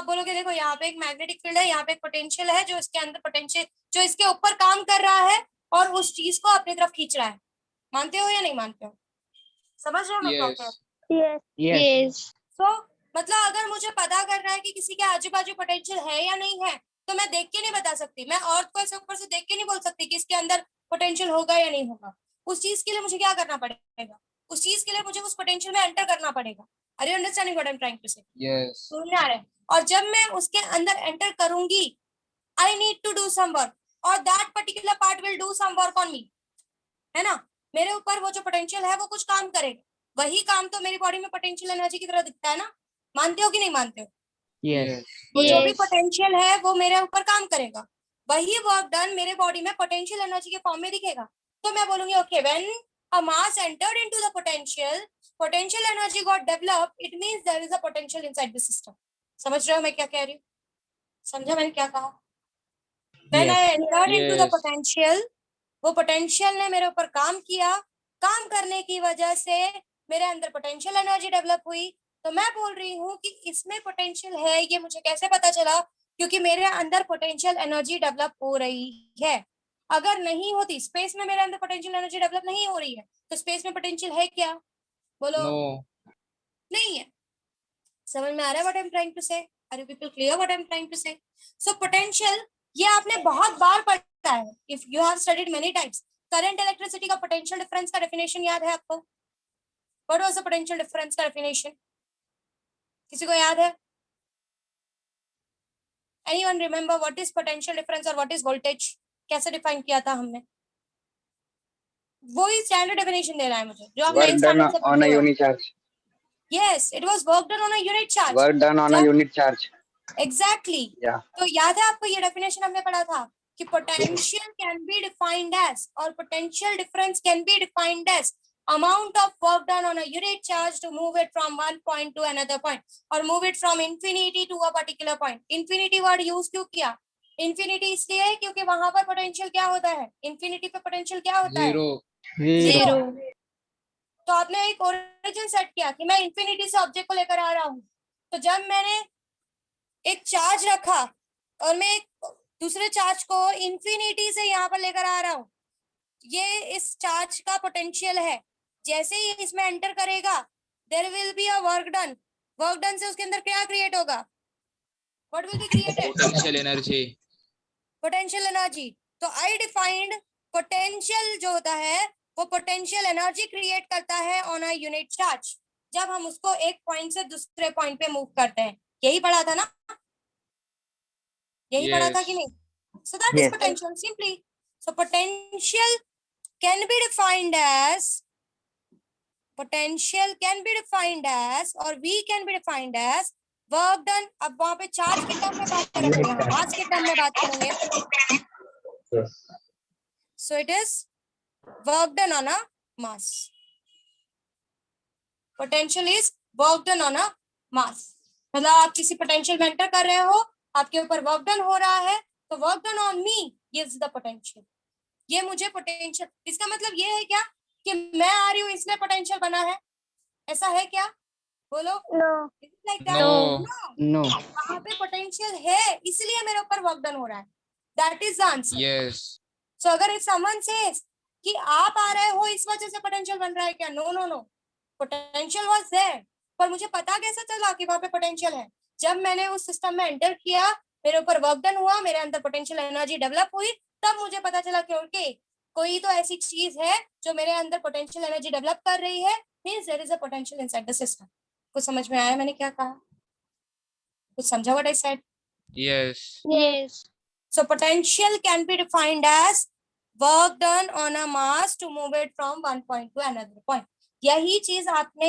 बोलोगे देखो यहाँ पे एक मैग्नेटिक फील्ड है, यहाँ पे एक पोटेंशियल है जो इसके अंदर पोटेंशियल जो इसके ऊपर काम कर रहा है और उस चीज को अपनी तरफ खींच रहा है। मानते हो या नहीं मानते हो? समझ रहे हो मैं क्या कह रही हूँ? यस। तो मतलब अगर मुझे पता करना है कि किसी के आजू बाजू पोटेंशियल है या नहीं है, तो मैं देख के नहीं बता सकती। मैं अर्थ को ऐसे ऊपर से देख के नहीं बोल सकती कि इसके अंदर पोटेंशियल होगा या नहीं होगा। उस चीज के लिए मुझे क्या करना पड़ेगा? उस चीज के लिए मुझे उस पोटेंशियल में एंटर करना पड़ेगा। Are you understanding what I am trying to say? Yes. समझ में आ रहा है? और जब मैं उसके अंदर एंटर करूंगी, I need to do some work और that particular part will do some work on me, है ना? मेरे ऊपर वो जो पोटेंशियल है वो कुछ काम करेगा। वही काम तो मेरी बॉडी में पोटेंशियल एनर्जी की तरह दिखता है ना। मानते हो कि नहीं मानते हो? यस। वो जो भी पोटेंशियल है वो मेरे ऊपर काम करेगा। वही वर्क डन मेरे बॉडी में पोटेंशियल एनर्जी के फॉर्म में दिखेगा। तो मैं बोलूंगी okay, when a mass entered into the potential energy got developed, it means there is a potential inside the system. समझ रहे हो मैं क्या कह रही हूँ? समझा मैंने क्या कहा? When I entered into the potential, वो पोटेंशियल ने मेरे ऊपर काम किया। काम करने की वजह से मेरे अंदर पोटेंशियल एनर्जी डेवलप हुई। तो मैं बोल रही हूँ कि इसमें पोटेंशियल है, ये मुझे कैसे पता चला? क्योंकि मेरे अंदर पोटेंशियल एनर्जी डेवलप हो रही है। अगर नहीं होती, स्पेस में मेरे अंदर पोटेंशियल एनर्जी डेवलप नहीं हो रही है, तो स्पेस में पोटेंशियल है क्या? बोलो। नो। नहीं है। समझ में आ रहा है what I am trying to say? Are you people clear what I am trying to say? So potential, ये आपने बहुत बार पढ़ा है, if you have studied many times. Current electricity का पोटेंशियल डिफरेंस का डेफिनेशन याद है आपको? What was the potential difference का डेफिनेशन? किसी को याद है? Anyone remember what is potential difference और व्हाट इज वोल्टेज? कैसे डिफाइन किया था हमने? वो ही स्टैंडर्ड डेफिनेशन दे रहा है मुझे, जो आप Work नाइन done स्टैंडर्ड से on a पढ़े हो। unit charge. Yes, it was work done on a unit charge. Work done on a unit charge. Exactly. Yeah. तो याद है आपको ये डेफिनेशन हमने पढ़ा था कि potential can be defined as, और potential difference can be defined as amount of work done on a unit charge to move it from one point to another point or move it from infinity to a particular point. infinity word use क्यों किया? infinity इसलिए है क्योंकि वहां पर potential क्या होता है? infinity पे पोटेंशियल क्या होता है? जीरो। तो आपने एक ओरिजिन सेट किया कि मैं इंफिनिटी से ऑब्जेक्ट को लेकर आ रहा हूँ। तो जब मैंने एक चार्ज रखा और मैं एक दूसरे चार्ज को इंफिनिटी से यहाँ पर लेकर आ रहा हूँ, ये इस चार्ज का पोटेंशियल है। जैसे ही इसमें एंटर करेगा, there will be a work done. Work done से उसके अंदर क्या क्रिएट होगा? What will be created? Potential energy. Potential energy. तो आई डिफाइंड पोटेंशियल जो होता है वो पोटेंशियल एनर्जी क्रिएट करता है ऑन अ यूनिट चार्ज, जब हम उसको एक पॉइंट से दूसरे पॉइंट पे मूव करते हैं। यही पढ़ा था ना? यही पढ़ा था कि नहीं? So that is potential simply. So potential can be defined as, potential can be defined as, or V can be defined as work done. अब वहां पे चार्ज के टर्म में बात करेंगे, यहाँ मास के टर्म में बात करेंगे। So it is work done on a mass. Potential is work done on a mass. मतलब आप किसी पोटेंशियल में एंटर कर रहे हो, आपके ऊपर वर्क डन हो रहा है, तो work done on me gives the potential. ये मुझे पोटेंशियल, इसका मतलब ये है क्या कि मैं आ रही हूँ इसलिए पोटेंशियल बना है? ऐसा है क्या? बोलो। नो। वहां पे पोटेंशियल है इसलिए मेरे ऊपर वर्क डन हो रहा है। That is the answer. Yes. So अगर इफ समवन सेज कि आप आ रहे हो इस वजह से पोटेंशियल बन रहा है क्या? No no no, potential was there, पर मुझे पता कैसे चला कि वहां पे पोटेंशियल है? जब मैंने उस सिस्टम में एंटर किया, मेरे ऊपर वर्क डन हुआ, मेरे अंदर पोटेंशियल एनर्जी डेवलप हुई, तब मुझे पता चला कि ओके, कोई तो ऐसी चीज है जो मेरे अंदर पोटेंशियल एनर्जी डेवलप कर रही है, means there is a potential inside the system. कुछ समझ में आया मैंने क्या कहा? कुछ समझा what I said? Yes. So potential can be defined as work done on a mass to move it from one point to another point. यही चीज आपने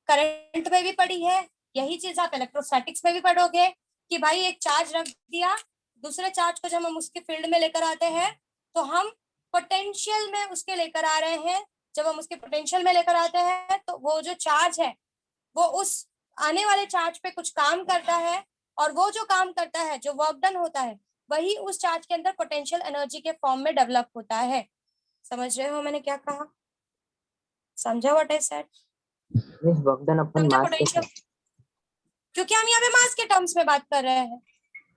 करंट में भी पढ़ी है, यही चीज आप इलेक्ट्रोस्टैटिक्स में भी पढ़ोगे कि भाई एक चार्ज रख दिया, दूसरे चार्ज को जब हम उसके फील्ड में लेकर आते हैं तो हम पोटेंशियल में उसके लेकर आ रहे हैं। जब हम उसके पोटेंशियल में लेकर आते हैं तो वो जो चार्ज है वो उस आने वाले चार्ज पे कुछ काम करता है, और वो जो काम करता है, जो वर्क डन होता है, वही उस चार्ज के अंदर पोटेंशियल एनर्जी के फॉर्म में डेवलप होता है। समझ रहे हो मैंने क्या कहा? समझा what I said? Work done upon mass के क्योंकि हम यहाँ पे मास के टर्म्स में बात कर रहे हैं।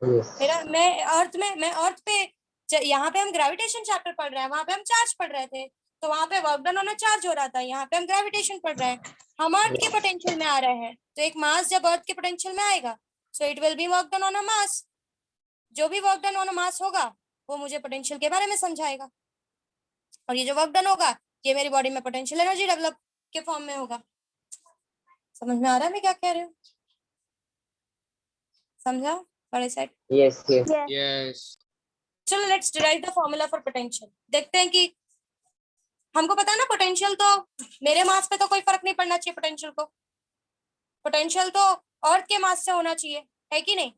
Yes. मैं अर्थ पे, यहाँ पे हम ग्रेविटेशन चैप्टर पढ़ रहे हैं, वहां पे हम चार्ज पढ़ रहे थे, तो वहां पे work done on a charge हो रहा था, यहाँ पे हम ग्रेविटेशन पढ़ रहे हैं, हम अर्थ के पोटेंशियल में आ रहे हैं। तो एक मास जब अर्थ के पोटेंशियल में आएगा, so it will be work done on a mass. जो भी work done on a mass होगा वो मुझे पोटेंशियल के बारे में समझाएगा, और ये जो वर्क डन होगा ये मेरी बॉडी में पोटेंशियल एनर्जी डेवलप के फॉर्म में होगा। समझ में आ रहा है मैं क्या कह रही हूँ? समझा? बड़े सेट। Yes, yes. Yes. चलो let's derive the formula for potential. देखते हैं कि हमको पता है ना, पोटेंशियल तो मेरे मास पे तो कोई फर्क नहीं पड़ना चाहिए। पोटेंशियल तो अर्थ के मास से होना चाहिए, है कि नहीं?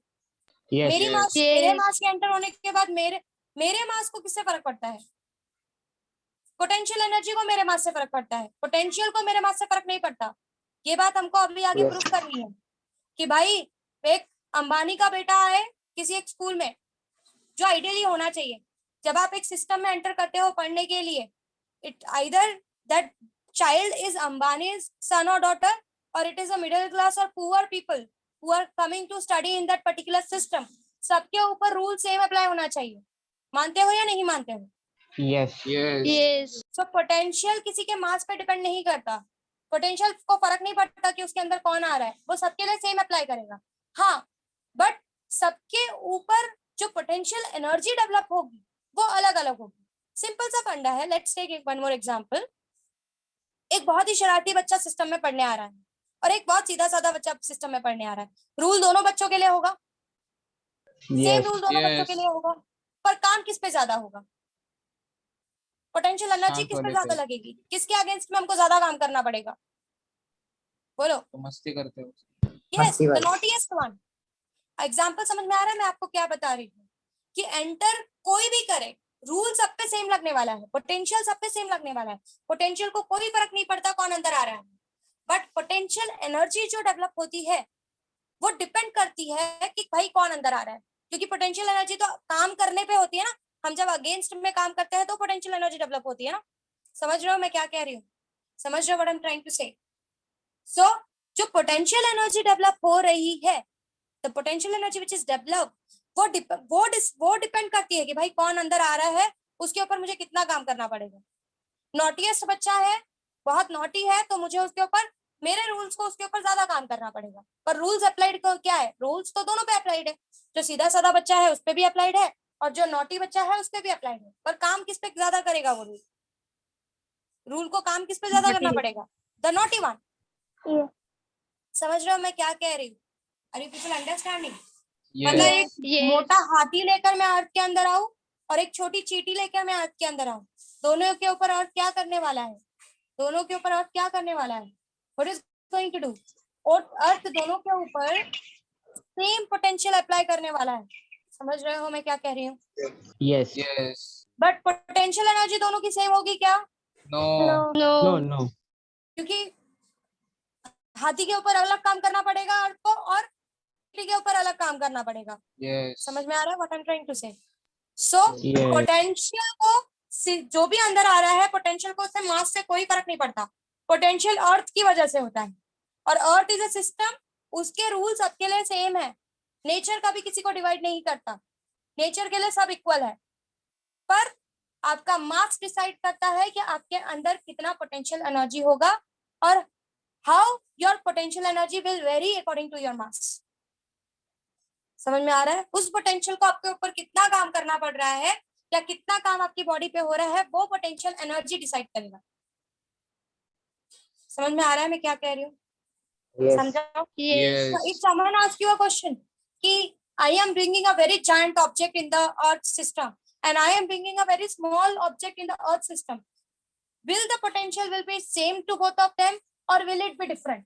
Yes. मेरी Yes. मास, मेरे मास के एंटर होने के बाद मेरे मास को किससे फर्क पड़ता है? पोटेंशियल एनर्जी को मेरे मास से फर्क पड़ता है, पोटेंशियल को मेरे मास से फर्क नहीं पड़ता। ये बात हमको अभी आगे Yes. प्रूफ करनी है कि भाई एक अंबानी का बेटा है किसी एक स्कूल में, जो आइडियली होना चाहिए। जब आप एक सिस्टम में एंटर करते हो पढ़ने के लिए, it either that child is Ambani's son और डॉटर, और it is a middle class और poor people who are coming to study in that particular system. सबके ऊपर रूल सेम अप्लाई होना चाहिए। मानते हो या नहीं मानते हो? Yes. Yes. सो पोटेंशियल किसी के मास पे डिपेंड नहीं करता। पोटेंशियल को फर्क नहीं पड़ता कि उसके अंदर कौन आ रहा है, वो सबके लिए सेम अप्लाई करेगा। हाँ, बट सबके ऊपर जो पोटेंशियल एनर्जी डेवलप होगी वो अलग अलग होगी। सिंपल सा फंडा है। Let's take one more example. एक बहुत ही शरारती बच्चा सिस्टम में पढ़ने आ रहा है और एक बहुत सीधा साधा बच्चा सिस्टम में पढ़ने आ रहा है। रूल दोनों बच्चों के लिए होगा, सेम Yes. रूल दोनों बच्चों के Yes. लिए होगा, पर काम किस पे ज्यादा होगा? पोटेंशियल एनर्जी शांत किस पे वाले ज्यादा पे। लगेगी? किसके अगेंस्ट में हमको ज्यादा काम करना पड़ेगा? बोलो। तो मस्ती करते हो। यस, मस्ती द वाले। Naughtiest one. एग्जांपल समझ में आ रहा है मैं आपको क्या बता रही हूँ? कि एंटर कोई भी करे, रूल सब पे सेम लगने वाला है, पोटेंशियल सब पे सेम लगने वाला है। पोटेंशियल को कोई फर्क नहीं पड़ता कौन अंदर आ रहा है, बट पोटेंशियल एनर्जी जो डेवलप होती है वो डिपेंड करती है कि भाई कौन अंदर आ रहा है। क्योंकि पोटेंशियल एनर्जी तो काम करने पे होती है ना, हम जब अगेंस्ट में काम करते हैं तो पोटेंशियल एनर्जी डेवलप होती है ना। समझ रहे हो मैं क्या कह रही हूँ? समझ रहे हो what I am trying to say? So जो पोटेंशियल एनर्जी डेवलप हो रही है, the potential energy which is develop, वो डिपेंड करती है कि भाई कौन अंदर आ रहा है, उसके ऊपर मुझे कितना काम करना पड़ेगा। नॉटीएस्ट बच्चा है, बहुत नॉटी है, तो मुझे उसके ऊपर, मेरे रूल्स को उसके ऊपर ज्यादा काम करना पड़ेगा। पर रूल्स अप्लाइड क्या है? रूल्स तो दोनों पे अप्लाइड है। जो सीधा साधा बच्चा है उस पे भी अप्लाइड है, और जो नॉटी बच्चा है उस पे भी अप्लाइड है। पर काम किस पे ज्यादा करेगा? वो रूल को काम किस पे ज्यादा करना पड़ेगा? The naughty one. समझ रहे हो मैं क्या कह रही हूँ? Are you people understanding? मतलब Yes. एक मोटा हाथी लेकर मैं अर्थ के अंदर आऊं और एक छोटी चींटी लेकर मैं अर्थ के अंदर आऊं, दोनों के ऊपर अर्थ क्या करने वाला है? दोनों के ऊपर अर्थ क्या करने वाला है? What is going to do? और अर्थ दोनों के ऊपर सेम पोटेंशियल अप्लाई करने वाला है। समझ रहे हो मैं क्या कह रही हूँ? Yes. Yes. But potential energy दोनों की सेम होगी क्या? No. No, no. क्योंकि हाथी के ऊपर अलग काम करना पड़ेगा अर्थ को, और चींटी के ऊपर अलग काम करना पड़ेगा। Yes. समझ में आ रहा है what I am trying to say? So Yes. Potential को जो भी अंदर आ रहा है, पोटेंशियल को उससे मास से कोई फर्क नहीं पड़ता। पोटेंशियल अर्थ की वजह से होता है, और अर्थ इज अ सिस्टम, उसके रूल सबके लिए सेम है। नेचर कभी किसी को डिवाइड नहीं करता, नेचर के लिए सब इक्वल है। पर आपका मास डिसाइड करता है कि आपके अंदर कितना पोटेंशियल एनर्जी होगा, और how your potential energy will vary according to your mass. समझ में आ रहा है? उस पोटेंशियल को आपके ऊपर कितना काम करना पड़ रहा है, या कितना काम आपकी बॉडी पे हो रहा है, वो पोटेंशियल एनर्जी डिसाइड करेगा। समझ में आ रहा है मैं क्या कह रही हूँ? Yes. समझो। Yes. So if someone asks you a question कि I am bringing a very giant object in the earth system and I am bringing a very small object in the earth system, will the potential will be same to both of them or will it be different?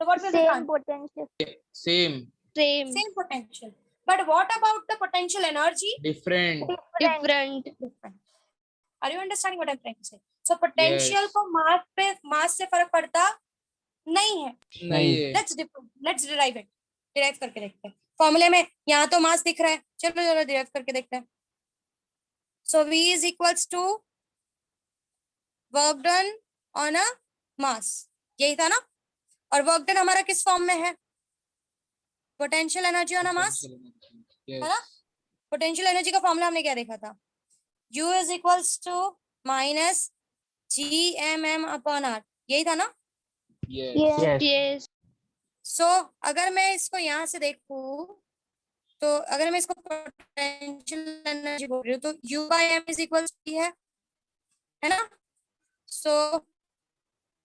So what will be the Same answer? potential. Same. Same potential. But what about the potential energy? Different. Different. Different. Are you understanding what I'm trying to say? So potential Yes. को मास से फर्क पड़ता नहीं है। नहीं है। Let's derive it. Derive करके देखते हैं। फॉर्मूले में यहाँ तो मास दिख रहा है, चलो चलो डिराइव करके देखते हैं। So V is equals to work done on a mass, यही था ना? और वर्क डन हमारा किस फॉर्म में है? Potential energy on a mass, Potential energy. है ना? Yes. पोटेंशियल एनर्जी का फॉर्मूला हमने क्या देखा था? U is equals to minus GMM upon R, यही था ना? Yes. Yes. सो अगर मैं इसको यहाँ से देखूं, तो अगर मैं इसको पोटेंशियल एनर्जी बोल रही हूँ तो U by M is equal है ना? सो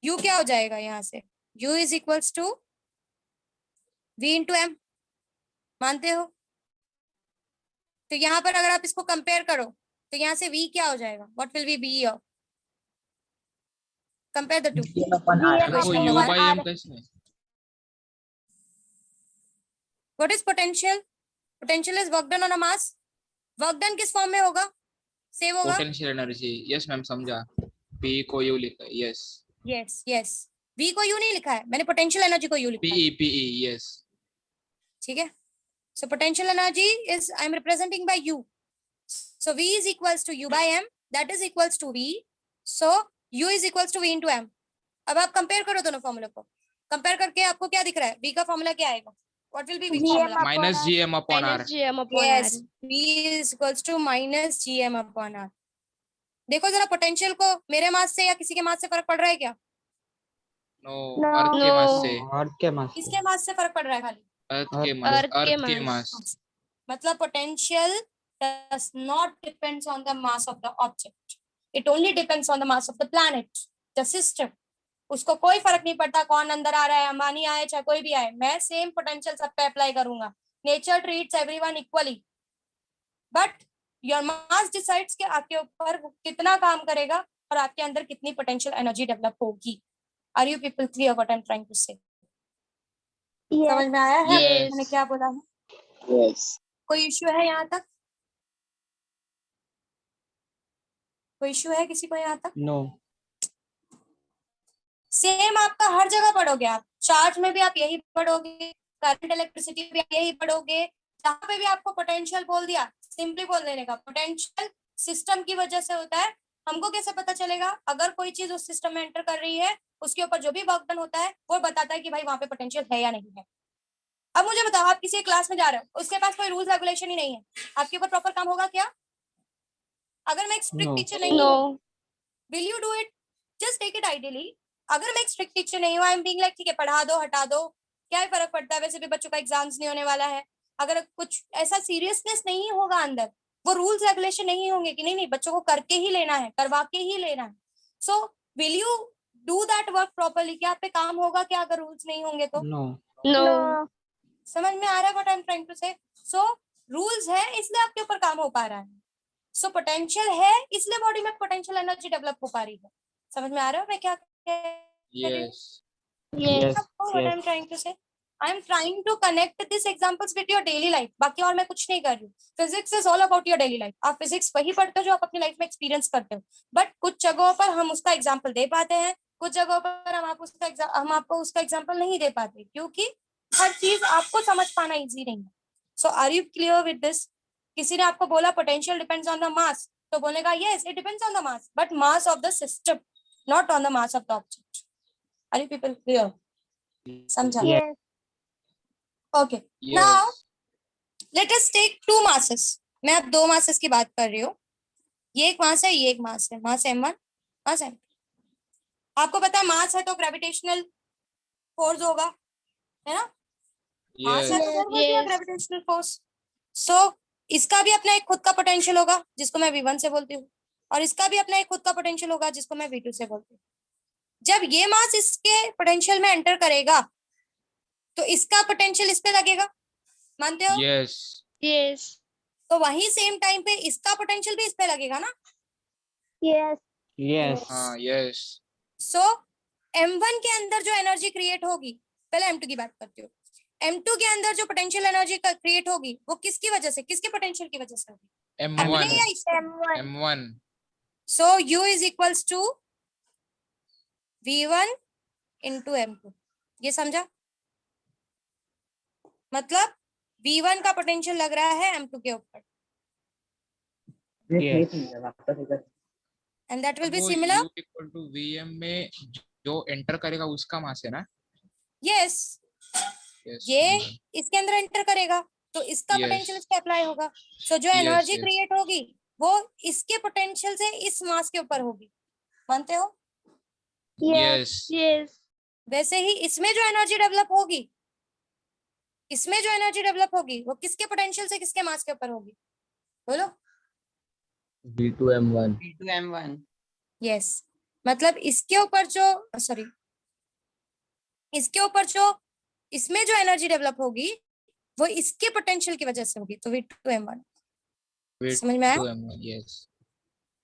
U क्या हो जाएगा यहाँ से? U is equals to V into M, मानते हो? तो यहाँ पर अगर आप इसको कंपेयर करो तो यहाँ से V क्या हो जाएगा? What will be B of? Compare the two. हमको Question U number by one. M कैसे? What is potential? Potential is work done on a mass. Work done किस फॉर्म में होगा? सेव होगा? Potential energy. Yes मैम समझा. P को U लिखा. Yes. Yes yes, V को U नहीं लिखा है मैंने, पोटेंशियल एनर्जी को U लिखा है, PE. Yes. ठीक है? So potential energy is I am representing by U. So V is equals to U by M, that is equals to V. So U is equals to V into M. अब आप compare करो दोनों formula को, compare करके आपको क्या दिख रहा है? V का फॉर्मूला क्या आएगा? What will be V formula? Minus GM upon R. GM upon Yes, R. V is equals to minus GM upon R. देखो जरा पोटेंशियल को मेरे मास से या किसी के मास से फर्क पड़ रहा है क्या? No. अर्थ के मास से. अर्थ के मास से. किसके मास से फर्क पड़ रहा है खाली? अर्थ के मास. अर्थ के अर्थ के मास. मास. मतलब potential does not depends on the mass of the object. It only depends on the mass of the planet, the system. उसको कोई फर्क नहीं पड़ता कौन अंदर आ रहा है, अंबानी आए चाहे कोई भी आए, मैं सेम पोटेंशियल सब पे अप्लाई करूंगा. Nature treats everyone equally, but your mass decides कि आपके ऊपर वो कितना काम करेगा और आपके अंदर कितनी पोटेंशियल एनर्जी डेवलप होगी. Are you people clear what I am trying to say? समझ में आया है Yes. मैंने क्या बोला है? Yes. कोई इश्यू है यहाँ तक? कोई इश्यू है किसी को यहाँ तक? नो. सेम आपका हर जगह पढ़ोगे, आप चार्ज में भी आप यही पढ़ोगे, करंट इलेक्ट्रिसिटी भी आप यही पढ़ोगे, जहाँ पे भी आपको पोटेंशियल बोल दिया सिंपली बोल देने का. पोटेंशियल सिस्टम की वजह से होता है. हमको कैसे पता चलेगा? अगर कोई चीज उस सिस्टम में एंटर कर रही है, उसके ऊपर जो भी वर्क डन होता है वो बताता है कि भाई वहां पे पोटेंशियल है या नहीं है. अब मुझे बताओ, आप किसी क्लास में जा रहे हो, उसके पास कोई रूल्स रेगुलेशन ही नहीं है, आपके ऊपर प्रॉपर काम होगा क्या? अगर मैं एक स्ट्रिक्ट No. टीचर नहीं हूँ, No. Will you do it? Just take it ideally. अगर मैं एक स्ट्रिक्ट टीचर नहीं हूँ, आई एम बीइंग लाइक ठीक है पढ़ा दो हटा दो, क्या ही फर्क पड़ता है, वैसे भी बच्चों का एग्जाम्स नहीं होने वाला है. अगर कुछ ऐसा सीरियसनेस नहीं होगा अंदर, वो रूल्स रेगुलेशन नहीं होंगे कि नहीं नहीं बच्चों को करके ही लेना है, करवा के ही लेना है. So will you do that work properly? क्या आप पे काम होगा क्या अगर रूल्स नहीं होंगे तो? No. No. समझ में आ रहा है what I am trying to say? So rules है इसलिए आपके ऊपर काम हो पा रहा है. सो पोटेंशियल है इसलिए बॉडी में पोटेंशियल एनर्जी डेवलप हो पा रही है. समझ में आ रहा है मैं क्या कह रही हूँ? Yes. Yes. What I'm trying to say, I'm trying to connect these examples with your daily life. बाकी और मैं कुछ नहीं कर रही हूँ. Physics is all about your daily life. आप फिजिक्स वही पढ़ते हो जो आप अपनी लाइफ में एक्सपीरियंस करते हो, बट कुछ जगहों पर हम उसका एग्जाम्पल दे पाते हैं, कुछ जगहों पर हम आपको उसका एग्जाम्पल नहीं दे पाते, क्योंकि हर चीज आपको समझ पाना इजी नहीं है. So are you clear with this? किसी ने आपको बोला potential depends on the mass, तो बोलेगा yes it depends on the mass, but mass of the system, not on the mass of the object. Are you people clear? समझा? Yes. Okay. Yes. Now let us take two masses. मैं अब दो masses की बात कर रही हूँ. ये एक मास है, ये एक मास है, मास m1, मास m2. आपको पता है मास है तो ग्रेविटेशनल फोर्स होगा, है ना? मास है Yes. तो there will be a Yes. gravitational force. So इसका भी अपना एक खुद का पोटेंशियल होगा जिसको मैं V1 से बोलती हूँ, और इसका भी अपना एक खुद का पोटेंशियल होगा जिसको मैं V2 से बोलती हूँ. जब ये मास इसके पोटेंशियल में एंटर करेगा तो इसका पोटेंशियल इस पे लगेगा, मानते हो? Yes. Yes. तो वही सेम टाइम पे इसका पोटेंशियल भी इस पे लगेगा ना? Yes. Yes. हाँ. Yes. सो M1 के अंदर जो एनर्जी क्रिएट होगी, पहले M2 की बात करती हूँ. M2 के अंदर जो पोटेंशियल एनर्जी क्रिएट होगी वो किसकी वजह से, किसके पोटेंशियल की वजह से होगी? M1. अपने या इसके? M1. So U is equals to V1 into M2. ये समझा? मतलब V1 का पोटेंशियल लग रहा है M2 के ऊपर, Yes. And that will be वो similar. U equal to VM में जो एंटर करेगा उसका मास है ना? यस, yes, ये इसके अंदर एंटर करेगा तो इसका Yes. पोटेंशियल इस पे अप्लाई होगा। सो जो Yes, एनर्जी yes. क्रिएट होगी वो इसके पोटेंशियल से इस मास के ऊपर होगी, मानते हो? Yes. Yes. वैसे ही इसमें जो एनर्जी डेवलप होगी, इसमें जो एनर्जी डेवलप होगी वो किसके पोटेंशियल से किसके मास के ऊपर होगी, बोलो? V2M1. V2M1. यस मतलब इसके ऊपर जो सॉरी इसके ऊपर जो इसमें जो एनर्जी डेवलप होगी वो इसके पोटेंशियल की वजह से होगी, तो V2M1 समझ में आया? V2M1. Yes.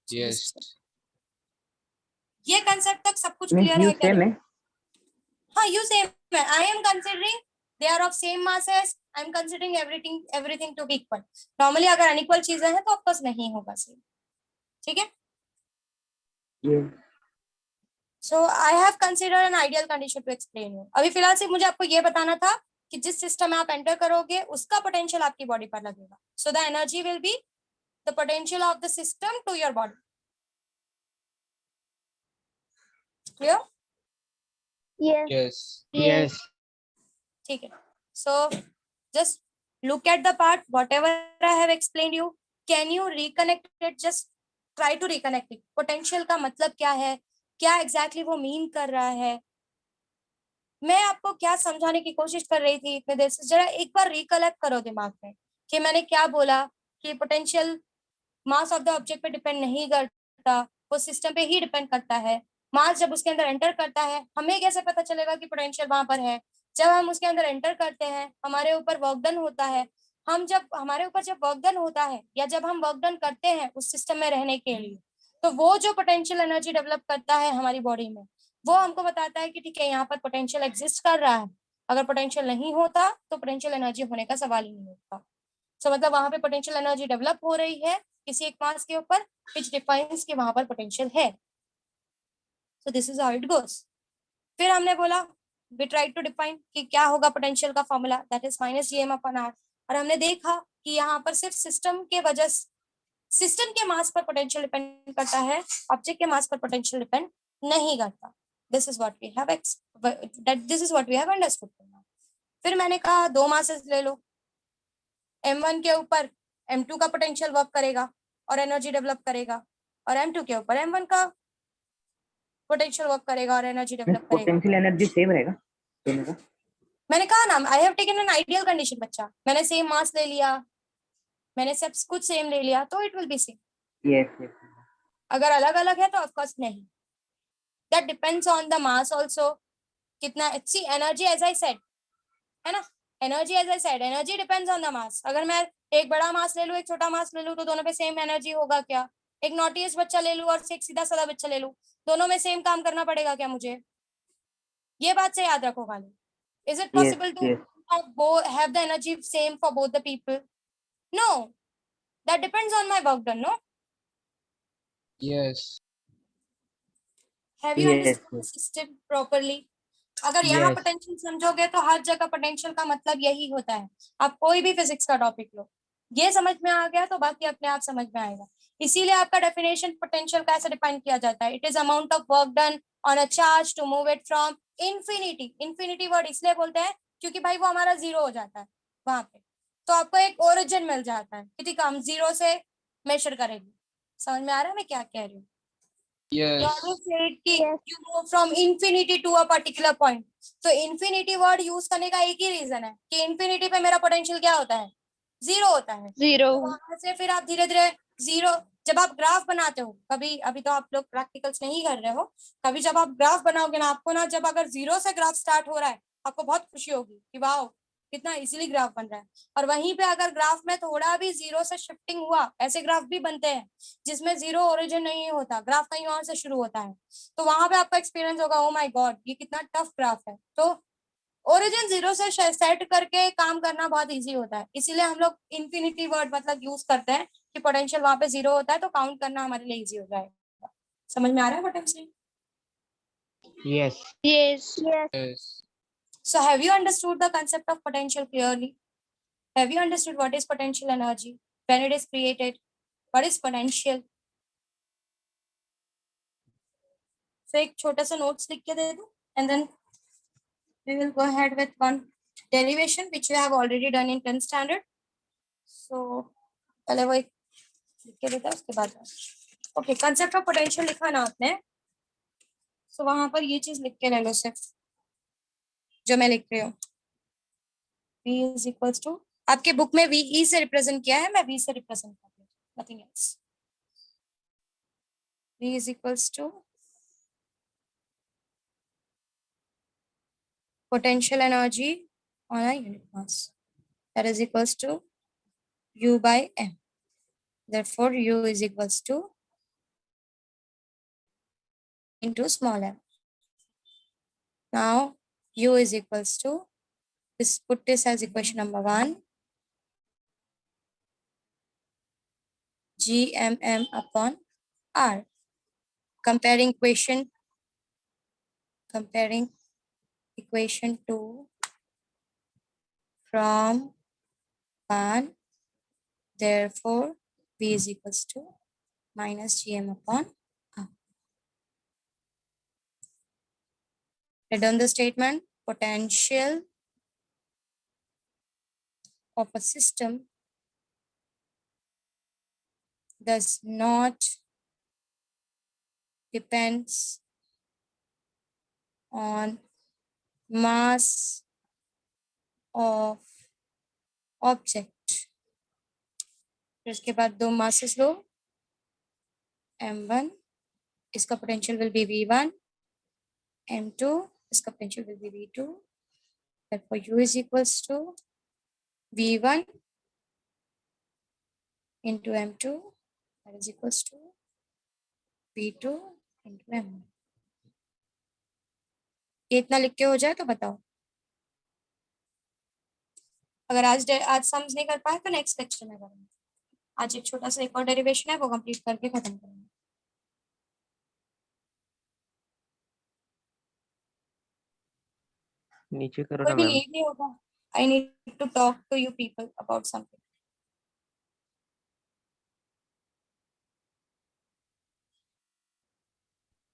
Yes. ये कंसेप्ट तक सब कुछ Means क्लियर you है क्या? same नहीं? है? हाँ यू सेम है। I am considering they are of same masses, I am considering everything to be equal. Normally अगर अनइक्वल चीजें हैं तो ऑफकोर्स नहीं होगा सेम, ठीक है? Yes. So I have considered an ideal condition to explain you. अभी फिलहाल सिर्फ मुझे आपको ये बताना था कि जिस सिस्टम में आप एंटर करोगे उसका पोटेंशियल आपकी बॉडी पर लगेगा। So the energy will be the potential of the system to your body. Clear? Yes. Yes. Yes. ठीक है। So just look at the part whatever I have explained you. Can you reconnect it? Just try to reconnect it. Potential का मतलब क्या है, क्या exactly वो mean कर रहा है, मैं आपको क्या समझाने की कोशिश कर रही थी इतने देर से, जरा एक बार रिकलेक्ट करो दिमाग में कि मैंने क्या बोला कि potential mass of the object पे डिपेंड नहीं करता, वो सिस्टम पे ही डिपेंड करता है। मास जब उसके अंदर एंटर करता है हमें कैसे पता चलेगा कि पोटेंशियल वहां पर है? जब हम उसके अंदर एंटर करते हैं हमारे ऊपर वर्क डन होता है, हम जब हमारे ऊपर जब वर्क डन होता है या जब हम वर्क डन करते हैं उस सिस्टम में रहने के लिए, तो वो जो पोटेंशियल एनर्जी डेवलप करता है हमारी बॉडी में वो हमको बताता है कि ठीक है यहाँ पर पोटेंशियल एग्जिस्ट कर रहा है। अगर पोटेंशियल नहीं होता तो पोटेंशियल एनर्जी होने का सवाल ही नहीं होता। सो मतलब वहां पे पोटेंशियल एनर्जी डेवलप हो रही है किसी एक मास के ऊपर which defines कि वहां पर पोटेंशियल है। So this is how it goes. फिर हमने बोला we tried to define कि क्या होगा पोटेंशियल का formula, that is minus Gm/r। और हमने देखा कि यहाँ पर सिर्फ सिस्टम के वजह सिस्टम के मास पर पोटेंशियल डिपेंड करता है, ऑब्जेक्ट के मास पर पोटेंशियल डिपेंड नहीं करता। This is what we have this is what we have understood. फिर मैंने कहा दो मासेस ले लो, m1 के ऊपर m2 का पोटेंशियल वर्क करेगा और एनर्जी डेवलप करेगा, और m2 के ऊपर m1 का पोटेंशियल वर्क करेगा और एनर्जी Means डेवलप करेगा। potential energy same रहेगा दोनों का? मैंने कहा ना I have taken N ideal condition बच्चा, मैंने सेम मास ले लिया, मैंने सब कुछ सेम ले लिया तो it will be same. Yes, yes. अगर अलग अलग है तो ऑफ कोर्स नहीं। That depends on the mass also, कितना सी एनर्जी एज आई सेड है ना, energy as I said energy depends on the mass. अगर मैं एक बड़ा मास ले लूं एक छोटा मास ले लूं तो दोनों पे सेम एनर्जी होगा क्या? एक नॉटियस बच्चा ले लूं और एक सीधा साधा बच्चा ले लूं, दोनों में सेम काम करना पड़ेगा क्या मुझे? ये बात से याद रखो खाली। Is it Yes, possible to yes. have the energy same for both the people? No, that depends on my work done. No, Yes. have you Yes, understood the yes. system properly? अगर यहाँ Yes. Potential समझोगे तो हर जगह potential का मतलब यही होता है। आप कोई भी फिजिक्स का टॉपिक लो, ये समझ में आ गया तो बाकी अपने आप समझ में आएगा। इसीलिए आपका डेफिनेशन पोटेंशियल का ऐसे डिफाइन किया जाता है, it is amount of work done on a charge to move it from infinity. Infinity word इसलिए बोलते हैं क्योंकि भाई वो हमारा जीरो हो जाता है वहां पे, तो आपको एक ओरिजिन मिल जाता है कि ठीक है हम जीरो से मेजर करेंगे। समझ में आ रहा है मैं क्या कह रही हूँ? Yes. You always said कि Yes. you move from infinity to a particular point. तो infinity word use करने का एक ही रीजन है कि infinity पे मेरा पोटेंशियल क्या होता है? जीरो होता है। Zero. तो वहां से फिर आप धीरे धीरे जीरो, जब आप ग्राफ बनाते हो कभी, अभी तो आप लोग प्रैक्टिकल्स नहीं कर रहे हो, कभी जब आप ग्राफ बनाओगे ना आपको ना, जब अगर जीरो से ग्राफ स्टार्ट हो रहा है आपको बहुत खुशी होगी कि वाह कितना इजीली ग्राफ बन रहा है। और वहीं पे अगर ग्राफ में थोड़ा भी जीरो से शिफ्टिंग हुआ, ऐसे ग्राफ भी बनते हैं जिसमें जीरो ओरिजिन नहीं होता, ग्राफ कहीं और से शुरू होता है, तो वहां पे आपका एक्सपीरियंस होगा ओ माय गॉड ये कितना टफ ग्राफ है। तो ओरिजिन जीरो से सेट करके काम करना बहुत इजी होता है, इसीलिए हम लोग इन्फिनिटी वर्ड मतलब यूज करते हैं कि पोटेंशियल वहां पे जीरो होता है तो काउंट करना हमारे लिए इजी हो जाएगा। समझ में आ रहा है potential? Yes. Yes. Yes. Yes. So have you understood the concept of potential clearly? Have you understood what is potential energy, when it is created, what is potential? So एक छोटा सा नोट्स लिख के दे दूं and then we will go ahead with one derivation which you have already done in 10th standard. So पहले वो एक लिख के देता है उसके बाद ओके कंसेप्ट ऑफ पोटेंशियल लिखा ना आपने तो वहां पर ये चीज लिख के ले लो सिर्फ जो मैं लिख रही हूँ V is equals to आपके बुक में VE से रिप्रेजेंट किया है मैं V से रिप्रेजेंट कर रही हूँ nothing else. V is equals to potential energy on a unit mass that is equals to U by M. Therefore, U is equals to into small m. Now, U is equals to this. Put this as equation number 1. GMM upon R. Comparing equation 2 from 1. Therefore, V is equals to minus GM upon R. Write down the statement. Potential of a system does not depends on mass of object. फिर उसके बाद दो masses लो m1 इसका potential will be v1 m2 इसका potential will be v2 therefore u is equals to v1 into m2 that is equals to v2 into m1. ये इतना लिख के हो जाए तो बताओ अगर आज सम्स नहीं कर पाए तो नेक्स्ट लेक्चर में करेंगे आज एक छोटा सा एक और डेरिवेशन है वो कंप्लीट करके खत्म करेंगे नीचे करो कोई ना भी मैम. लीव नहीं होगा I need to talk to you people about something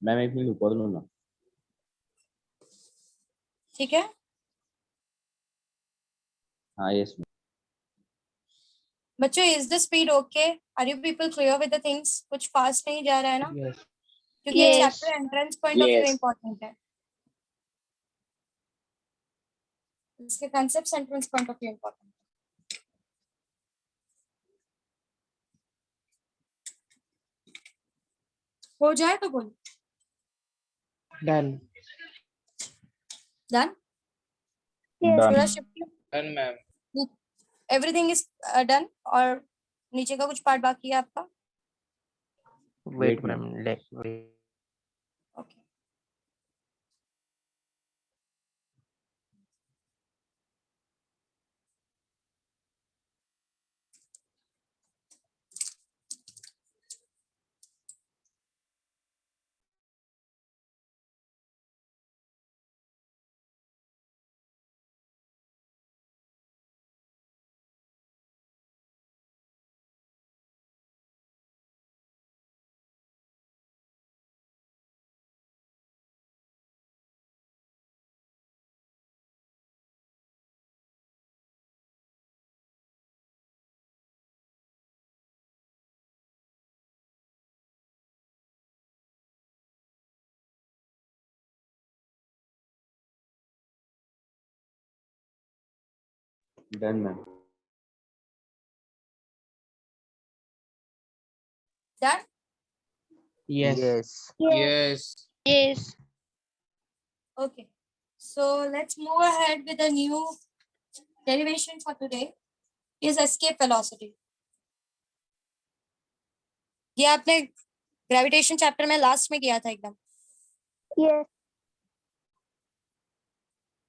ma'am एक मिनट ऊपर लो ना. ठीक है हाँ यस मैम. बच्चों is the speed okay are you people clear with the things कुछ फास्ट नहीं जा रहा है ना Yes. क्योंकि ये Yes. Chapter entrance point of view Yes. Important है इसके concept entrance point of view important हो जाए तो बोलो Done. Done Yes. Done. पूरा shift Done, ma'am. Everything is done और नीचे का कुछ पार्ट बाकी है आपका Wait, ma'am. ma'am. Wait. Okay Done ma'am. Done Yes. Yes. Yes. Yes. okay so let's move ahead with a new derivation for today is escape velocity ये आपने gravitation chapter में लास्ट में किया था एकदम Yes.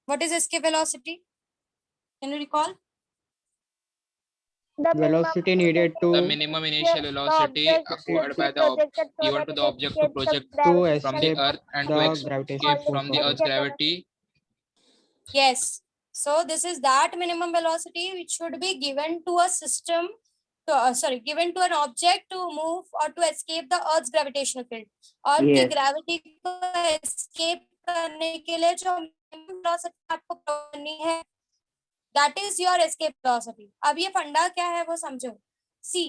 what is escape velocity can you recall The Velocity needed The to minimum initial velocity acquired by the given to the object to project to from the escape earth and the to escape gravitational from force the of earth's Earth. gravity. yes so this is that minimum velocity which should be given to a system given to an object to move or to escape the earth's gravitational field और की Yes. gravity को escape करने के लिए जो minimum velocity आपको करनी है that is your escape velocity. अब ये फंडा क्या है वो समझो। सी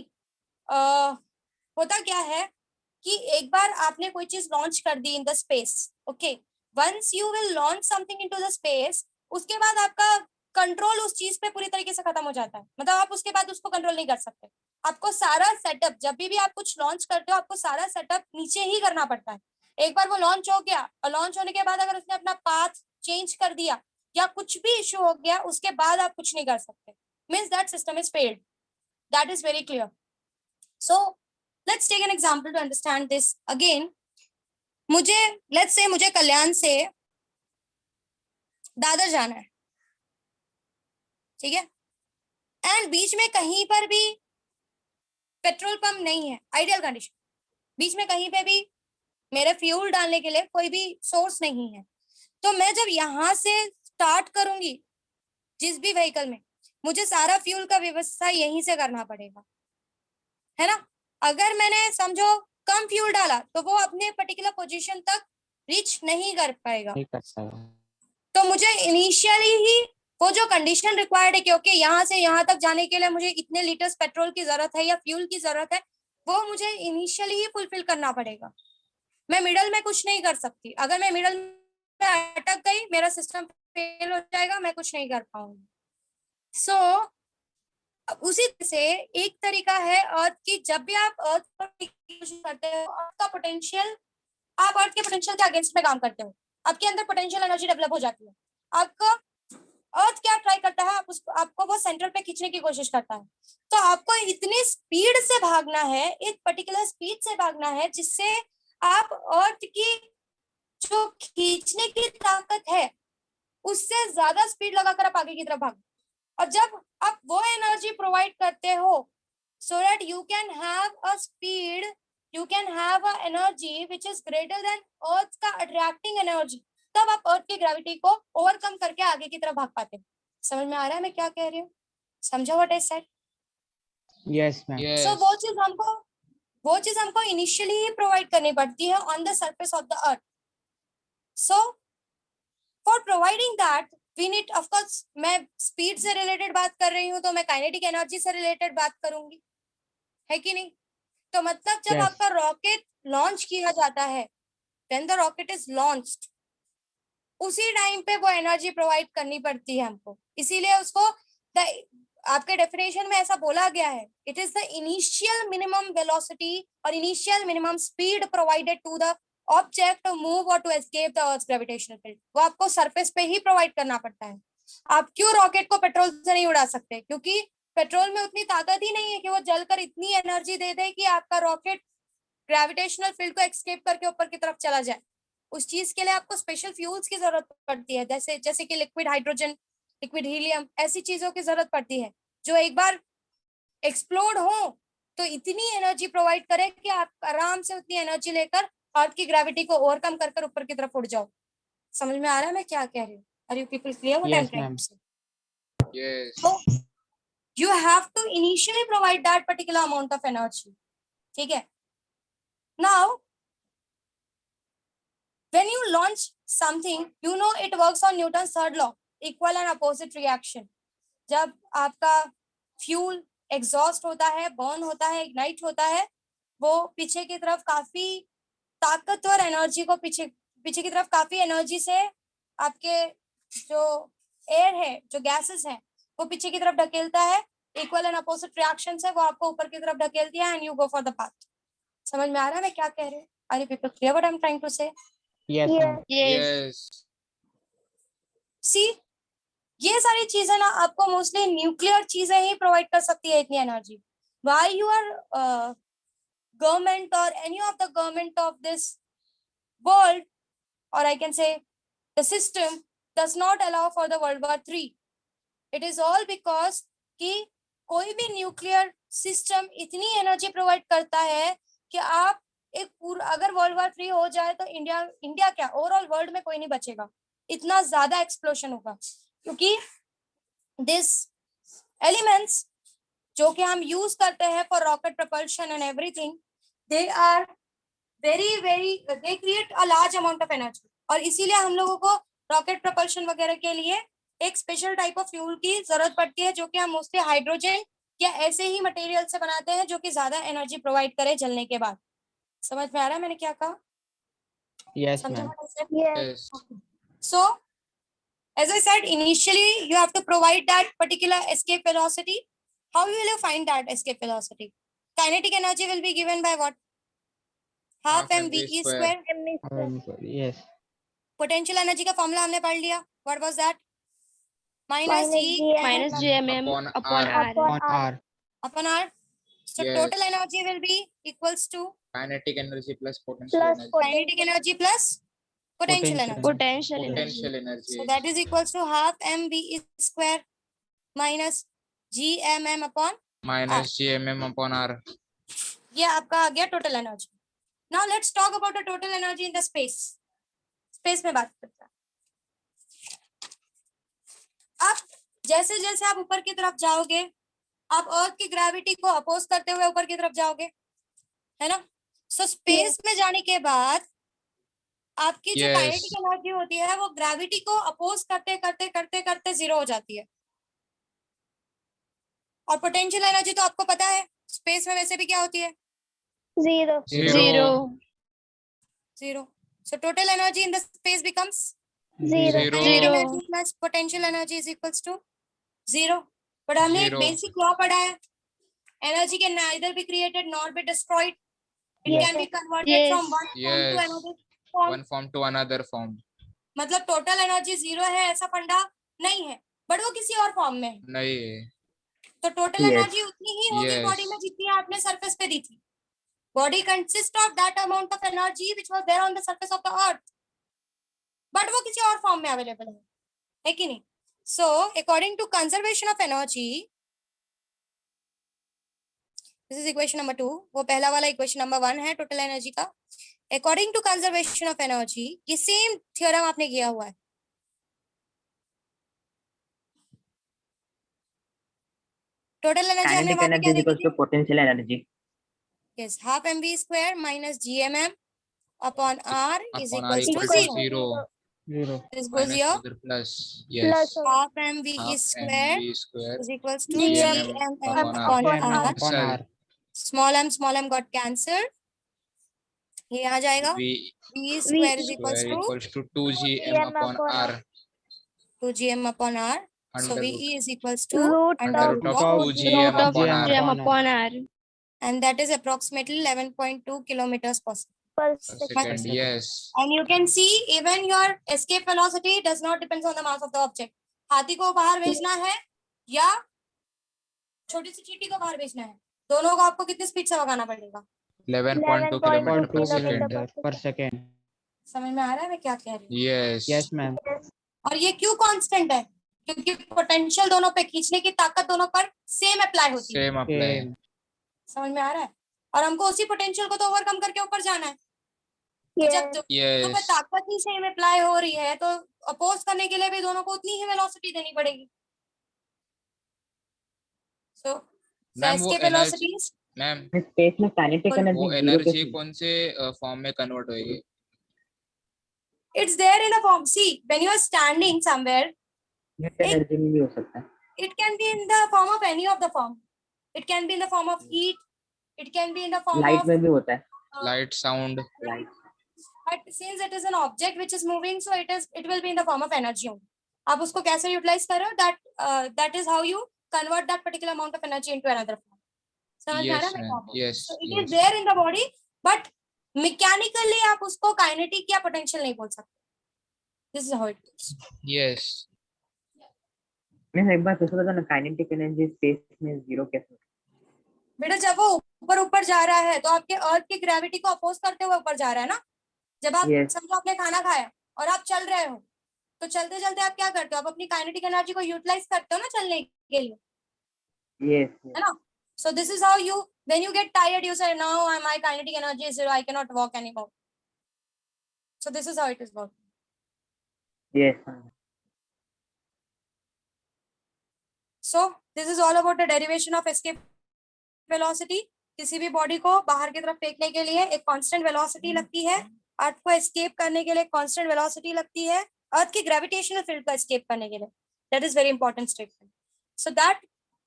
होता क्या है कि एक बार आपने कोई चीज लॉन्च कर दी in the space, okay, once you will launch something into the space, उसके बाद आपका कंट्रोल उस चीज पे पूरी तरीके से खत्म हो जाता है। मतलब आप उसके बाद उसको कंट्रोल नहीं कर सकते। आपको सारा सेटअप, जब भी आप कुछ लॉन्च करते हो, आपको सारा सेटअप नीचे ही करना पड़ता है। एक बार वो लॉन्च हो गया, और लॉन्च होने के बाद अगर उसने अपना पाथ चेंज कर दिया या कुछ भी इशू हो गया, उसके बाद आप कुछ नहीं कर सकते। Means that system is failed. That is very clear. So let's take an example to understand this again. मुझे कल्याण से दादर जाना है, ठीक है, एंड बीच में कहीं पर भी पेट्रोल पंप नहीं है, आइडियल कंडीशन, बीच में कहीं पे भी मेरे फ्यूल डालने के लिए कोई भी सोर्स नहीं है, तो मैं जब यहाँ से स्टार्ट करूंगी जिस भी व्हीकल में, मुझे सारा फ्यूल का व्यवस्था यहीं से करना पड़ेगा, है ना। अगर मैंने समझो कम फ्यूल डाला तो वो अपने पर्टिकुलर पोजीशन तक रीच नहीं कर पाएगा। नहीं कर सकता। तो मुझे इनिशियली ही वो जो कंडीशन रिक्वायर्ड है कि ओके यहाँ से यहाँ तक जाने के लिए मुझे इतने लीटर्स पेट्रोल की जरूरत है या फ्यूल की जरूरत है, वो मुझे इनिशियली ही फुलफिल करना पड़ेगा। मैं मिडल में कुछ नहीं कर सकती। अगर मैं मिडल में अटक गई, मेरा सिस्टम फेल हो जाएगा, मैं कुछ नहीं कर पाऊंगी। सो उसी से एक तरीका है अर्थ की, जब भी आप अर्थ पर करते हो, अर्थ का पोटेंशियल, आप अर्थ के पोटेंशियल के अगेंस्ट में काम करते हो, आपके अंदर पोटेंशियल एनर्जी डेवलप हो जाती है। आपका अर्थ क्या ट्राई करता है, आपको वो सेंटर पे खींचने की कोशिश करता है। तो आपको इतनी स्पीड से भागना है, एक पर्टिकुलर स्पीड से भागना है, जिससे आप अर्थ की जो खींचने की ताकत है उससे ज्यादा स्पीड लगाकर आप आगे की तरफ भागो। और जब आप वो एनर्जी प्रोवाइड करते हो so that you can have a speed, you can have a energy which is greater than earth का attracting energy, तब आप अर्थ की ग्रेविटी को ओवरकम करके आगे की तरफ भाग पाते हो। समझ में आ रहा है मैं क्या कह रही हूँ? समझो what I said? Yes ma'am. So वो चीज हमको इनिशियली ही प्रोवाइड करनी पड़ती है on the surface of the earth. So for providing that we need, of course मैं स्पीड से रिलेटेड बात कर रही हूँ तो मैं काइनेटिक एनर्जी से रिलेटेड बात करूंगी, है कि नहीं? तो मतलब जब Yes. आपका रॉकेट लॉन्च किया जाता है, when the rocket is launched, उसी टाइम पे वो एनर्जी प्रोवाइड करनी पड़ती है हमको। इसीलिए उसको आपके डेफिनेशन में ऐसा बोला गया है, it is the initial minimum velocity और initial minimum speed provided to the object to move और to escape the earth gravitational field. वो आपको सरफेस पे ही प्रोवाइड करना पड़ता है। आप क्यों रॉकेट को पेट्रोल से नहीं उड़ा सकते? क्योंकि पेट्रोल में उतनी ताकत ही नहीं है कि वो जलकर इतनी एनर्जी दे दे कि आपका रॉकेट ग्रेविटेशनल फील्ड को एस्केप करके ऊपर की तरफ चला जाए। उस चीज के लिए आपको स्पेशल फ्यूल्स की जरूरत पड़ती है, जैसे कि लिक्विड हाइड्रोजन, लिक्विड हीलियम, ऐसी चीजों की जरूरत पड़ती है जो एक बार एक्सप्लोड हो तो इतनी एनर्जी प्रोवाइड करे कि आप आराम से उतनी एनर्जी लेकर अर्थ की ग्रेविटी को ओवरकम कर ऊपर की तरफ उड़ जाओ। समझ में आ रहा है मैं क्या कह रही हूँ? Are you people clear what I am Yes, trying ma'am. To say? Yes. So you have to initially provide that particular amount of energy. ठीक है? Now, when you launch something, you know it works on Newton's third law, equal and opposite reaction. जब आपका fuel exhaust होता है, burn होता है, ignite होता है, वो पीछे की तरफ काफी ताकतवर एनर्जी को पीछे की तरफ काफी एनर्जी से आपके जो एयर है, जो गैसेस हैं, वो पीछे की तरफ ढकेलता है। इक्वल एंड अपोजिट रिएक्शन से वो आपको ऊपर की तरफ ढकेलती है and you go for the path. समझ में आ रहा है मैं क्या कह रही हूँ? Are you people clear what I am trying to say? Yes, ma'am. Yes. See, ये सारी चीजें ना आपको मोस्टली न्यूक्लियर चीजें ही प्रोवाइड कर सकती है इतनी एनर्जी। व्हाई यूर गवर्नमेंट और any of the government of this world, और I can say the system, does not allow for the World War III? It is all because कि कोई भी न्यूक्लियर सिस्टम इतनी एनर्जी प्रोवाइड करता है कि आप एक पूरा, अगर World War III हो जाए तो इंडिया क्या, ओवरऑल वर्ल्ड में कोई नहीं बचेगा, इतना ज्यादा एक्सप्लोशन होगा। क्योंकि दिस एलिमेंट्स जो कि हम यूज करते हैं for rocket propulsion and everything, they are they create a large amount of energy. और इसीलिए हम लोगों को रॉकेट प्रपल्शन वगैरह के लिए एक स्पेशल टाइप ऑफ फ्यूल की जरूरत पड़ती है जो कि हम मोस्टली हाइड्रोजन या ऐसे ही मटेरियल से बनाते हैं जो कि ज्यादा एनर्जी प्रोवाइड करे जलने के बाद। समझ में आ रहा है मैंने क्या कहा? Yes, समझा ma'am. मैंने? Yes. So, as I said, initially you have to provide that particular escape velocity. How will you find that escape velocity? Kinetic energy will be given by what? Half mv square. Yes. Potential energy का formula हमने पढ़ लिया. What was that? Minus G minus GMM Upon upon R. R. On R. upon R. So Yes. total energy will be equals to Kinetic energy plus potential Plus energy. kinetic energy plus potential energy. Potential energy. Potential energy. So that is equals to half mv square minus gmm upon minus GMM upon R. ये आपका आ गया total energy. Now let's talk about the total energy in the space. Space में बात करते हैं. अब जैसे जैसे आप ऊपर की तरफ जाओगे आप अर्थ की ग्रेविटी को अपोज करते हुए ऊपर की तरफ जाओगे, है ना? सो स्पेस में जाने के बाद आपकी जो Yes. काइनेटिक एनर्जी होती है वो ग्रेविटी को अपोज करते करते करते करते जीरो हो जाती है. और पोटेंशियल एनर्जी तो आपको पता है स्पेस में वैसे भी क्या होती है? Zero. Zero. Zero. So total energy in the space becomes Zero. Zero. kinetic energy plus potential energy is equals to zero. But हमने एक Zero. बेसिक लॉ पढ़ा है. Energy can neither be created nor be destroyed. It Yes. can be converted Yes. from one form to Yes. another form. One form to another form. मतलब total energy zero है ऐसा फंडा नहीं है, but वो किसी और फॉर्म में है. नहीं. तो टोटल Yes. एनर्जी उतनी ही होगी Yes. बॉडी में जितनी आपने सरफेस पे दी थी. Body consist of that amount of energy which was there on the surface of the earth, but वो किसी और फॉर्म में अवेलेबल है कि नहीं? So according to conservation of energy, this is equation number 2. वो पहला वाला इक्वेशन नंबर 1 है टोटल एनर्जी का. According to conservation of energy ये सेम थ्योरम आपने किया हुआ है. टोटल एनर्जी हमने Kinetic वहां पे energy क्या is देखी equals थी? to potential energy. Yes, half mv square minus gmm upon r is Upon R equals to equal to 0. zero. Zero. This goes Minus here. to the plus. Plus Yes. of Half mv Half square mv square is equals to GMM gmm upon upon R. GMM r. upon R. Small m got cancelled. ये आ जाएगा. V v square is square equals to equals to 2GM upon R 2gm upon r. So under ve root is equals to root under root of 2GM root of upon R GM upon R and that is approximately 11.2 kilometers per second. per per second. second. Yes. And you can see even your escape velocity does not depends on the mass of the object. हाथी को बाहर भेजना है या छोटी सी चींटी को बाहर भेजना है, दोनों को आपको कितनी स्पीड से भगाना पड़ेगा? 11.2 kilometer per 2 second. kilometer per second. समझ में आ रहा है मैं क्या कह रही हूँ? Yes. Yes, ma'am. और ये क्यों कांस्टेंट है? क्योंकि पोटेंशियल दोनों पे, खींचने की ताकत दोनों पर सेम अप्लाई होती है. Same apply. Same. समझ में आ रहा है? और हमको उसी पोटेंशियल को तो ओवरकम करके ऊपर जाना है. तो Yes. जब दोनों पे Yes. ताकत ही सेम अप्लाई हो रही है तो अपोज करने के लिए भी दोनों को उतनी ही वेलोसिटी देनी पड़ेगी. सो मैम वो escape energy velocities ma'am space में काइनेटिक वो एनर्जी वो जीरो एनर्जी कैसे? कौन से फॉर्म में कन्वर्ट होएगी? it's there in a form. See, when you are standing somewhere, heat energy में भी हो सकता है. it can be in the form of any of the form. It can be in the form of heat. It can be in the form light of में भी होता है. Light sound. Light. but since it is an object which is moving, so it will be in the form of energy only. आप उसको कैसे utilise कर रहे हो? that is how you convert that particular amount of energy into another form. समझ में आ रहा Yes है मैं क्या ma'am. बोल रही हूँ? Yes. So it Yes. is there in the body, but mechanically आप उसको kinetic या potential नहीं बोल सकते. This is how it is. Yes. मैं एक बार पूछ रहा था ना, काइनेटिक एनर्जी स्पेस में जीरो कैसे? बेटा जब वो ऊपर ऊपर जा रहा है तो आपके अर्थ की ग्रेविटी को अपोज करते हुए ऊपर जा रहा है ना. जब आप Yes. समझो आपने खाना खाया और आप चल रहे हो तो चलते चलते आप क्या करते हो? आप अपनी काइनेटिक एनर्जी को यूटिलाइज करते हो ना चलने के लिए, यस. है ना? So this is how you, when you get tired, you say, now my kinetic energy is zero, I cannot walk anymore. So this is how it is working. Yes. So this is all about the derivation of escape velocity. किसी भी body को बाहर की तरफ फेंकने के लिए एक कांस्टेंट वेलोसिटी लगती है, अर्थ को एस्केप करने के लिए कांस्टेंट वेलोसिटी लगती है, अर्थ की ग्रेविटेशनल फील्ड को एस्केप करने के लिए. That is very important statement. So that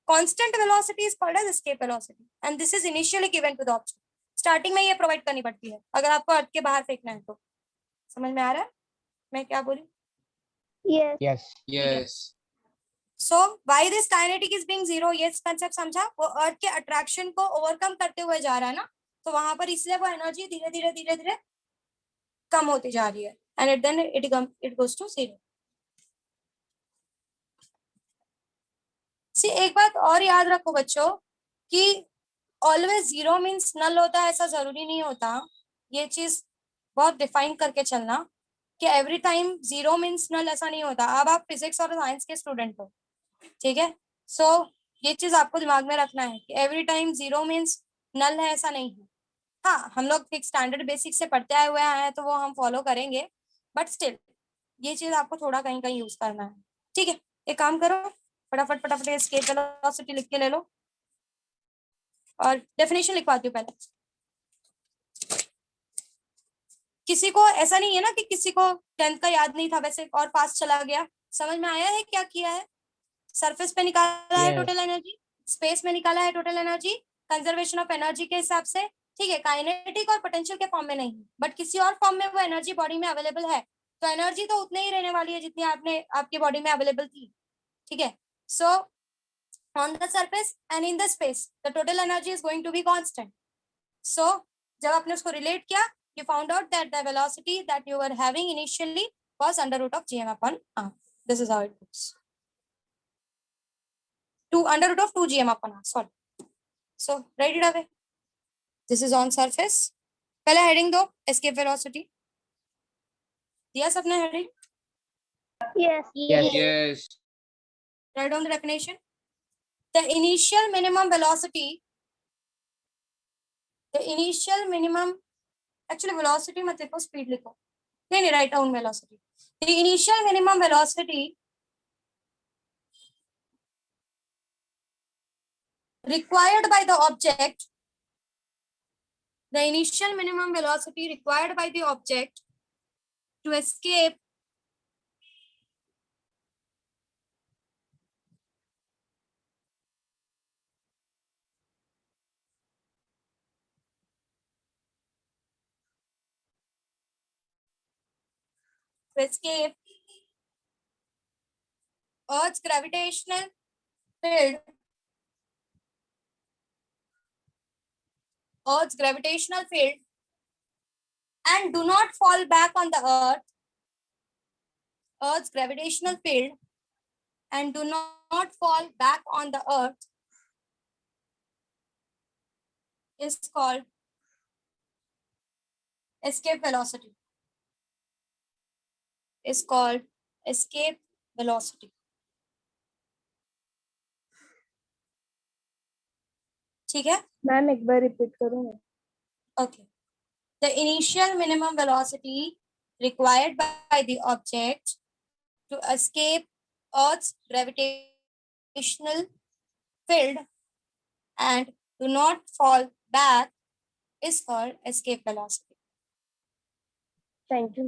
constant velocity is called as escape velocity, and this is initially given to the object. Starting में ये प्रोवाइड करनी पड़ती है अगर आपको अर्थ के बाहर फेंकना है तो. समझ में आ रहा है मैं क्या बोली? Yes. Yes. Yes. So why this kinetic is being 0? ये कंसेप्ट समझा? वो अर्थ के अट्रैक्शन को ओवरकम करते हुए जा रहा है ना, तो वहां पर इसलिए वो एनर्जी धीरे धीरे धीरे धीरे कम होती जा रही है, and then it goes to 0. See एक बात और याद रखो बच्चों कि ऑलवेज 0 मीन्स नल होता है ऐसा जरूरी नहीं होता. ये चीज बहुत डिफाइन करके चलना कि एवरी टाइम 0 मीन्स नल ऐसा नहीं होता. अब आप फिजिक्स और साइंस के स्टूडेंट हो, ठीक है? सो ये चीज आपको दिमाग में रखना है कि एवरी टाइम 0 मीन्स नल है ऐसा नहीं है. हाँ, हम लोग फिक्स स्टैंडर्ड बेसिक से पढ़ते आए हुए हैं तो वो हम फॉलो करेंगे, बट स्टिल ये चीज आपको थोड़ा कहीं कहीं यूज करना है. ठीक है, एक काम करो, फटाफट फटाफट एस्केप वेलोसिटी लिख के ले लो और डेफिनेशन लिखवाती हूँ पहले. किसी को ऐसा नहीं है ना कि किसी को 10th का याद नहीं था वैसे और पास चला गया. समझ में आया है क्या किया है? सरफेस पे निकाला है Yes. टोटल एनर्जी, स्पेस में निकाला है total energy, conservation of energy के हिसाब से. ठीक है, काइनेटिक और पोटेंशियल के फॉर्म में नहीं, बट किसी और फॉर्म में वो एनर्जी बॉडी में अवेलेबल है, तो एनर्जी तो उतने ही रहने वाली है जितनी आपकी बॉडी में अवेलेबल थी. ठीक है, so on the surface and in the space the total energy is going to be constant. सो जब आपने उसको रिलेट किया, you found out that the velocity that you were having initially was under root of gm upon r. This is how it goes. Under root of 2 gm upon r. Sorry. So write it away. This is on surface. पहले heading दो, escape velocity. दिया सबने heading? Yes. Yes. Yes. Write down the definition. The initial minimum velocity. The initial minimum. Actually velocity मत लिखो, speed लिखो. नहीं, write down velocity. The initial minimum velocity required by the object. The initial minimum velocity required by the object to escape Earth's gravitational field. Earth's gravitational field and do not fall back on the Earth. Earth's gravitational field and do not fall back on the Earth is called escape velocity. Is called escape velocity. ठीक है? Ma'am एक बार repeat करूँ? Okay. The initial minimum velocity required by the object to escape Earth's gravitational field and do not fall back is called escape velocity. Thank you.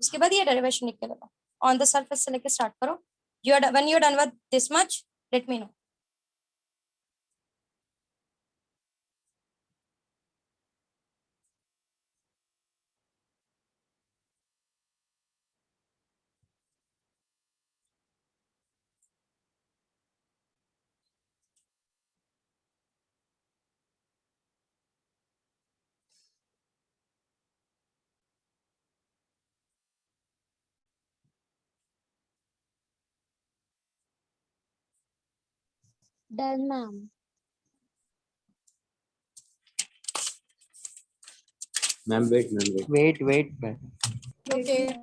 उसके बाद ये derivation लिख के लो. On the surface से लेके start करो. When you're done with this much, let me know. Done, ma'am. Ma'am, wait. Wait. Okay.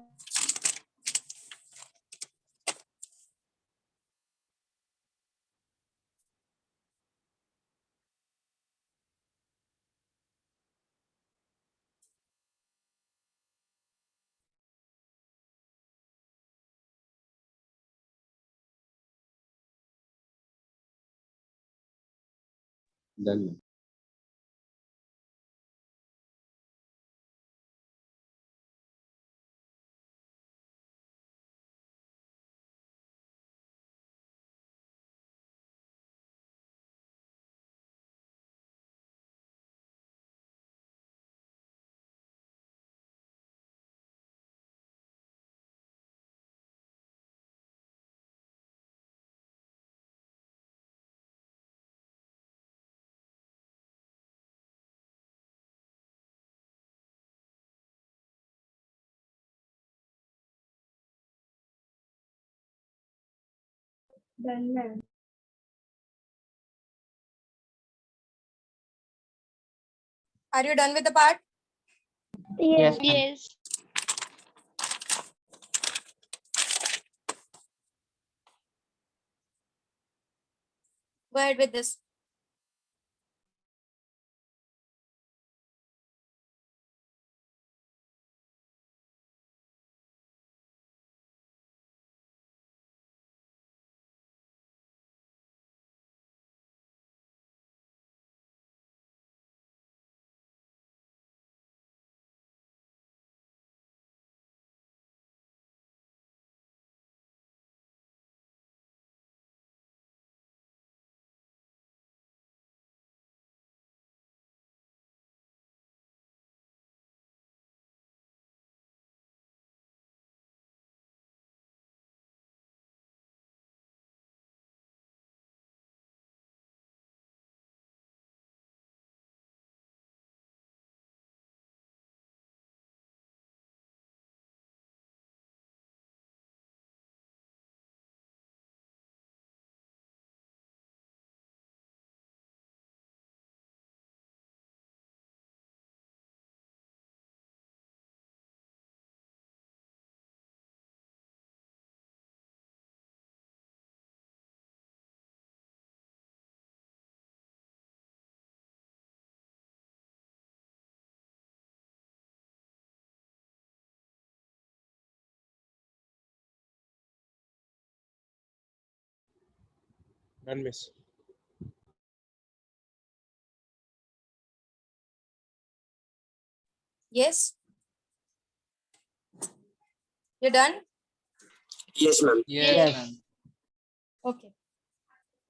Done. Done, ma'am. Are you done with the part? Yes, ma'am. Yes. Go ahead with this. Done, miss. Yes. You're done? Yes, ma'am. Yes, Yes. ma'am. Okay.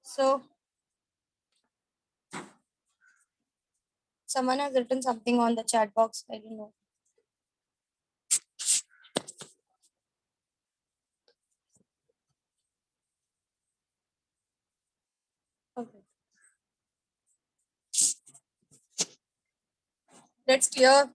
So someone has written something on the chat box. I don't know. Okay. Let's clear